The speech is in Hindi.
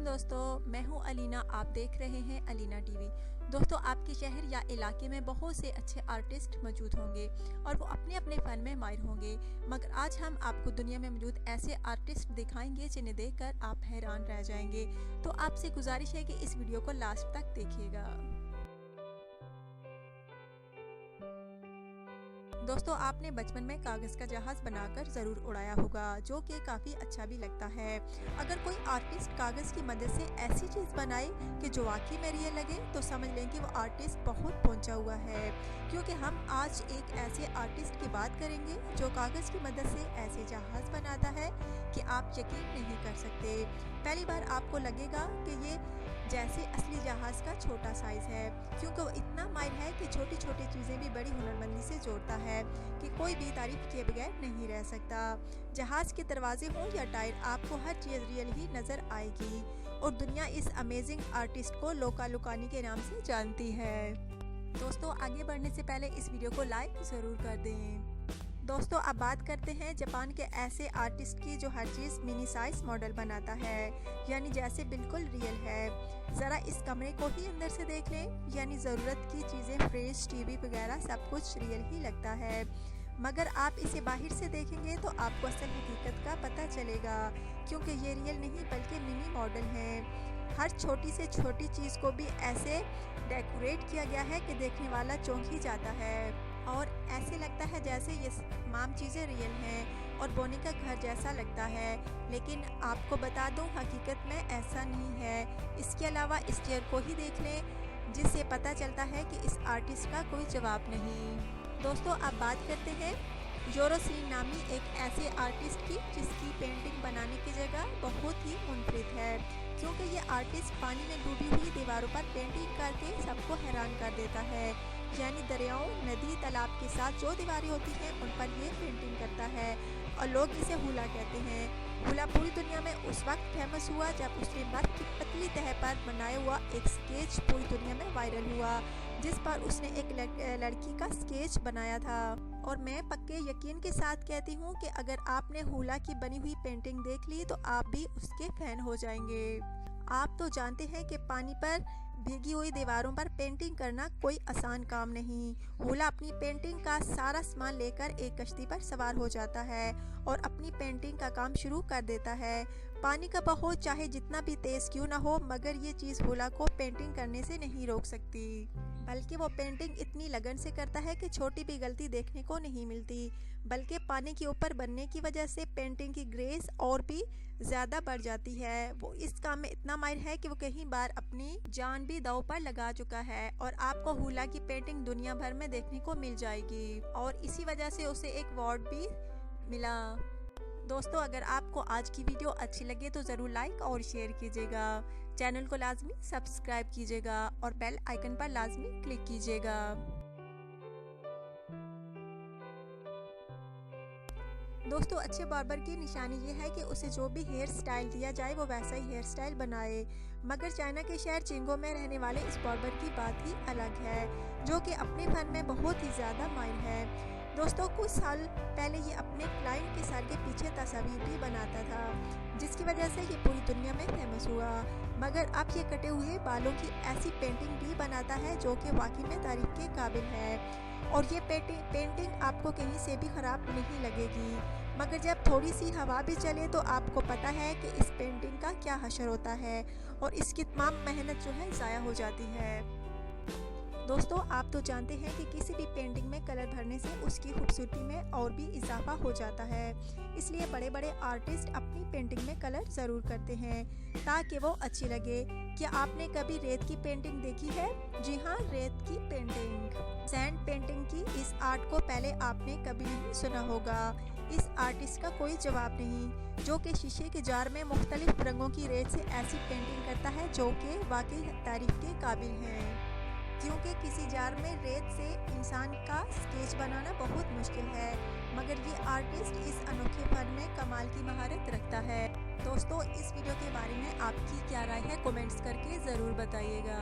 दोस्तों, मैं हूं अलीना। आप देख रहे हैं अलीना टीवी। दोस्तों, आपके शहर या इलाके में बहुत से अच्छे आर्टिस्ट मौजूद होंगे और वो अपने अपने फ़न में माहिर होंगे, मगर आज हम आपको दुनिया में मौजूद ऐसे आर्टिस्ट दिखाएंगे जिन्हें देखकर आप हैरान रह जाएंगे। तो आपसे गुजारिश है कि इस वीडियो को लास्ट तक देखिएगा। दोस्तों, आपने बचपन में कागज़ का जहाज़ बनाकर ज़रूर उड़ाया होगा, जो कि काफ़ी अच्छा भी लगता है। अगर कोई आर्टिस्ट कागज़ की मदद से ऐसी चीज़ बनाए कि जो वाकई में रियल लगे, तो समझ लें कि वो आर्टिस्ट बहुत पहुंचा हुआ है, क्योंकि हम आज एक ऐसे आर्टिस्ट की बात करेंगे जो कागज़ की मदद से ऐसे जहाज़ बनाता है कि आप यकीन नहीं कर सकते। पहली बार आपको लगेगा कि ये जैसे असली जहाज़ का छोटा साइज़ है, क्योंकि वो इतना माहिर है कि छोटी छोटी चीज़ें भी बड़ी हुनरमंदी से जोड़ता है कि कोई भी तारीफ किए बगैर नहीं रह सकता। जहाज़ के दरवाजे हों या टायर, आपको हर चीज़ रियल ही नज़र आएगी और दुनिया इस अमेजिंग आर्टिस्ट को लोका लुकानी के नाम से जानती है। दोस्तों, आगे बढ़ने से पहले इस वीडियो को लाइक ज़रूर कर दें। दोस्तों, अब बात करते हैं जापान के ऐसे आर्टिस्ट की जो हर चीज़ मिनी साइज मॉडल बनाता है, यानी जैसे बिल्कुल रियल है। ज़रा इस कमरे को ही अंदर से देख लें, यानी ज़रूरत की चीज़ें, फ्रिज, टीवी वगैरह सब कुछ रियल ही लगता है, मगर आप इसे बाहर से देखेंगे तो आपको असल हकीकत का पता चलेगा, क्योंकि ये रियल नहीं बल्कि मिनी मॉडल हैं। हर छोटी से छोटी चीज़ को भी ऐसे डेकोरेट किया गया है कि देखने वाला चौंक ही जाता है और ऐसे लगता है जैसे ये तमाम चीज़ें रियल हैं और बोने का घर जैसा लगता है। लेकिन आपको बता दूं, हकीकत में ऐसा नहीं है। इसके अलावा इस चेयर को ही देख लें, जिससे पता चलता है कि इस आर्टिस्ट का कोई जवाब नहीं। दोस्तों, अब बात करते हैं योरोसीन नामी एक ऐसे आर्टिस्ट की, जिसकी पेंटिंग बनाने की जगह बहुत ही मुनफरिद है, क्योंकि ये आर्टिस्ट पानी में डूबी हुई दीवारों पर पेंटिंग करके सबको हैरान कर देता है। यानी दरियाओं, नदी, तालाब के साथ जो दीवारें होती हैं उन पर ये पेंटिंग करता है और लोग इसे हुला कहते हैं। हुला पूरी दुनिया में उस वक्त फेमस हुआ जब उसने बर्फ की पतली तह पर बनाया हुआ एक स्केच पूरी दुनिया में वायरल हुआ, जिस पर उसने एक लड़की का स्केच बनाया था। और मैं पक्के यकीन के साथ कहती हूँ कि अगर आपने हुला की बनी हुई पेंटिंग देख ली तो आप भी उसके फैन हो जाएंगे। आप तो जानते हैं कि पानी पर भीगी हुई दीवारों पर पेंटिंग करना कोई आसान काम नहीं। हुला अपनी पेंटिंग का सारा सामान लेकर एक कश्ती पर सवार हो जाता है और अपनी पेंटिंग का काम शुरू कर देता है। पानी का बहाव चाहे जितना भी तेज क्यों ना हो, मगर ये चीज़ हुला को पेंटिंग करने से नहीं रोक सकती, बल्कि वो पेंटिंग इतनी लगन से करता है कि छोटी भी गलती देखने को नहीं मिलती, बल्कि पानी के ऊपर बनने की वजह से पेंटिंग की ग्रेस और भी ज़्यादा बढ़ जाती है। वो इस काम में इतना माहिर है कि वो कई बार अपनी जान भी दांव पर लगा चुका है और आपको हुला की पेंटिंग दुनिया भर में देखने को मिल जाएगी और इसी वजह से उसे एक अवार्ड भी मिला। दोस्तों, अगर आपको आज की वीडियो अच्छी लगे तो ज़रूर लाइक और शेयर कीजिएगा, चैनल को लाजमी सब्सक्राइब कीजिएगा और बेल आइकन पर लाजमी क्लिक कीजिएगा। दोस्तों, अच्छे बार्बर की निशानी ये है कि उसे जो भी हेयर स्टाइल दिया जाए वो वैसा ही हेयर स्टाइल बनाए, मगर चाइना के शहर चिंगो में रहने वाले इस बार्बर की बात ही अलग है, जो कि अपने फन में बहुत ही ज़्यादा माहिर है। दोस्तों, कुछ साल पहले ये अपने क्लाइंट के सर के पीछे तस्वीर भी बनाता था, जिसकी वजह से ये पूरी दुनिया में फेमस हुआ, मगर अब ये कटे हुए बालों की ऐसी पेंटिंग भी बनाता है जो कि वाकई में तारीफ के काबिल है। और ये पेंटिंग आपको कहीं से भी ख़राब नहीं लगेगी, मगर जब थोड़ी सी हवा भी चले तो आपको पता है कि इस पेंटिंग का क्या हशर होता है और इसकी तमाम मेहनत जो है ज़ाया हो जाती है। दोस्तों, आप तो जानते हैं कि किसी भी पेंटिंग में कलर भरने से उसकी खूबसूरती में और भी इजाफा हो जाता है, इसलिए बड़े बड़े आर्टिस्ट अपनी पेंटिंग में कलर ज़रूर करते हैं ताकि वो अच्छी लगे। क्या आपने कभी रेत की पेंटिंग देखी है? जी हाँ, रेत की पेंटिंग, सैंड पेंटिंग की इस आर्ट को पहले आपने कभी नहीं सुना होगा। इस आर्टिस्ट का कोई जवाब नहीं, जो कि शीशे के जार में मुख्तलिफ रंगों की रेत से ऐसी पेंटिंग करता है जो कि वाकई तारीफ के काबिल है, क्योंकि किसी जार में रेत से इंसान का स्केच बनाना बहुत मुश्किल है, मगर ये आर्टिस्ट इस अनोखे फन में कमाल की महारत रखता है। दोस्तों, इस वीडियो के बारे में आपकी क्या राय है, कमेंट्स करके ज़रूर बताइएगा।